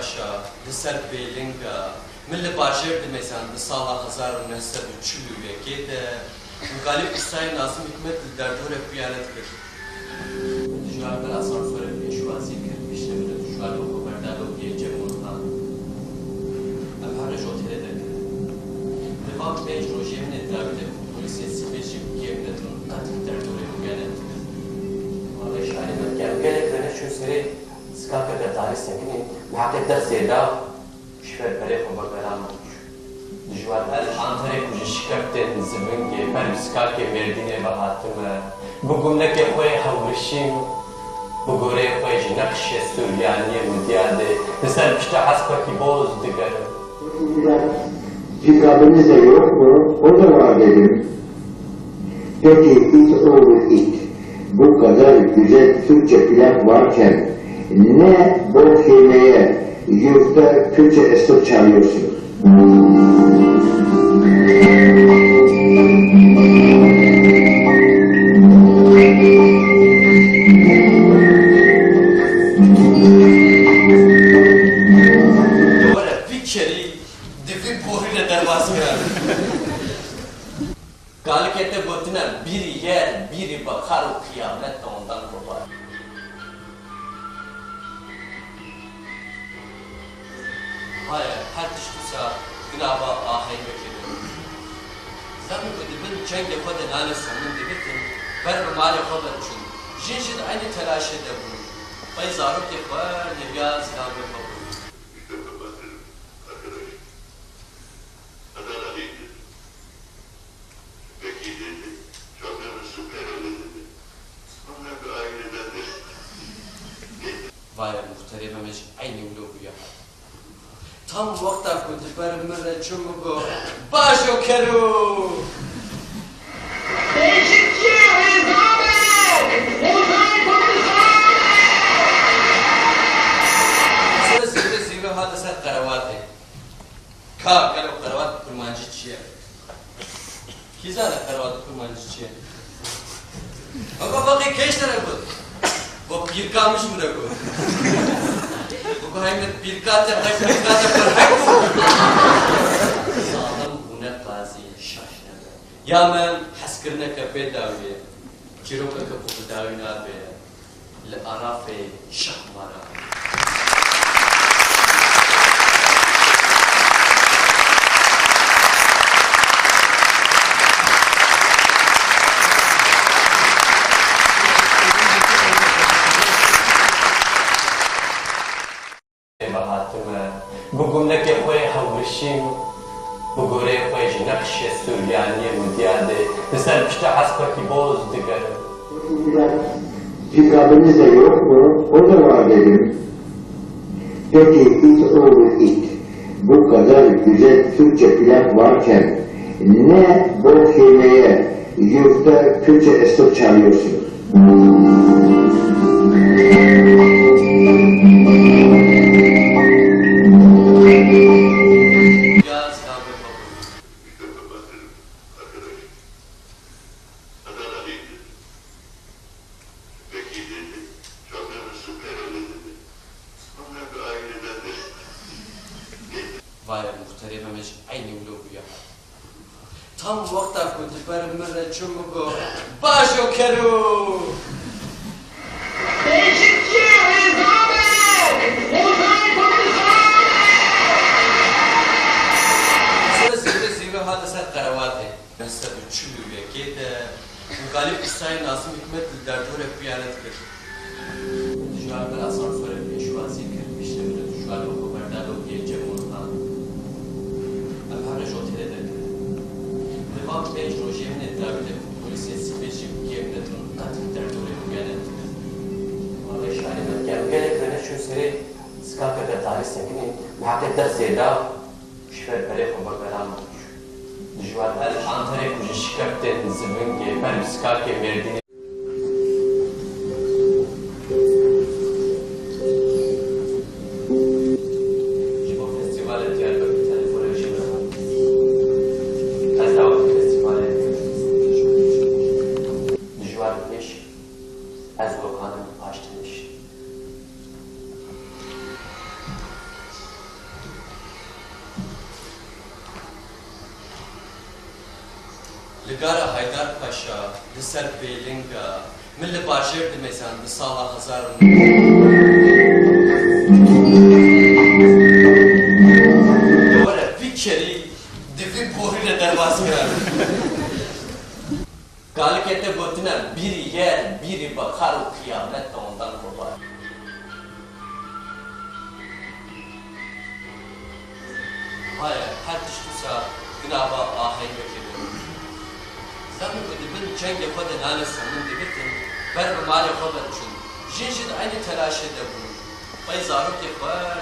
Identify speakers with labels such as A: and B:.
A: paşa, Lisser Beylinga, Milli Bajir demesan, Sala 1941 de Galip İsrail Nazım Hikmet Derdore Piyanet kır. Düşüarlar asansöre peşvazi kırmıştı, düşüarlar o haberdar o gece ondan. Emhane jotele de kır. Devam beş rojemin etrafında polisiye spesifik yeminetinin katil Derdore Piyanet kır. Vallahi şahane geleklerine şu seri Skaka'da tarih sekini muhakkaklar seyda şüphet berek o bakarama düşüar her antare kucu şikakten zibinge per skake merdine bahatım bu gümleke koy havuşim bu gore koy nakşe Süryaniye müdiyade mesela işte hasbaki boz digar
B: Kitabınız da yok mu? O da var dedim. Peki it olur it. Bu kadar güzel Türkçe plak varken ne bok yemeye yurtta Türkçe esnaf çalıyorsunuz?
A: Duvara bir kere divi boğuyla dervası yani. Galikette götüne biri yer, biri bakar o kıyamet de ondan kopar. Hayır, her düştüyse günahı ahenk bekliyorum. Zaten bu dibin cenge koda nane sonun dibitin, ben bu mali koda için. Jinjin aynı telaş edebilirim. Bay zaruk yapar, nevya zilan yapabilirim. Vay muhterememiz aynı ulubu ya. Tam vakta kundu permere çumugo başo keru.
C: Değişikçi
A: Sonra zirve hadise karavate. Ka kalo karavat kurmancı çiğe. Kizana karavat kurmancı çiğe. Ama bakı keştere bu. Bu bir kalmış mı da bu? Bu haymet bir kat yapar, bir kat yapar. Sağlam buna kazi şaşnadı. Ya men haskırına kapı daviye. Ciroka kapı davina be. Le arafe şahmara. Bu gümleke koy havuşim bu gore koy nakşe Süryaniye müdiyade mesela işte hasbaki boz digar.
B: Kitabınız da yok mu? O da var dedim. Peki it olur it. Bu kadar güzel Türkçe plak varken ne bok yemeye yurtta Türkçe esnaf çalıyorsunuz?
A: Vay muhterememiz aynı ulubu ya. Tam vakta kundu permere çumugo başo keru.
C: Değişikçi
A: Sonra zirve hadise karavate. Mesela üçlü de Galip İsrail Nazım Hikmet Derdore Piyanet kır. Düşüarlar asansöre peşvazi kırmıştı, düşüarlar o haberdar o gece ondan. Emhane jotele de kır. Devam beş rojemin etrafında polisiye spesifik yeminetinin katil Derdore Piyanet kır. Vallahi şahane geleklerine şu seri Skaka'da tarih sekini muhakkaklar seyda şüphet berek o bakarama düşüar her antare kucu şikakten zibinge per skake merdine Nigara Haydar Paşa, Liser Beylinga, Milli Bajir demesan, Salah Hazar Doğru, bir kere divi boğuyla dervaz kırar. Galikete götüne biri yer, biri bakar o kıyamet de ondan kopar. Hayır, her düştüyse günahı ahenk bekliyorum. Zaten ödebin cenk yapadı nane sanın debitin, ben bu mal yapadı için. Jinjid aynı telaş ede bunu. Bay zaruk yapar,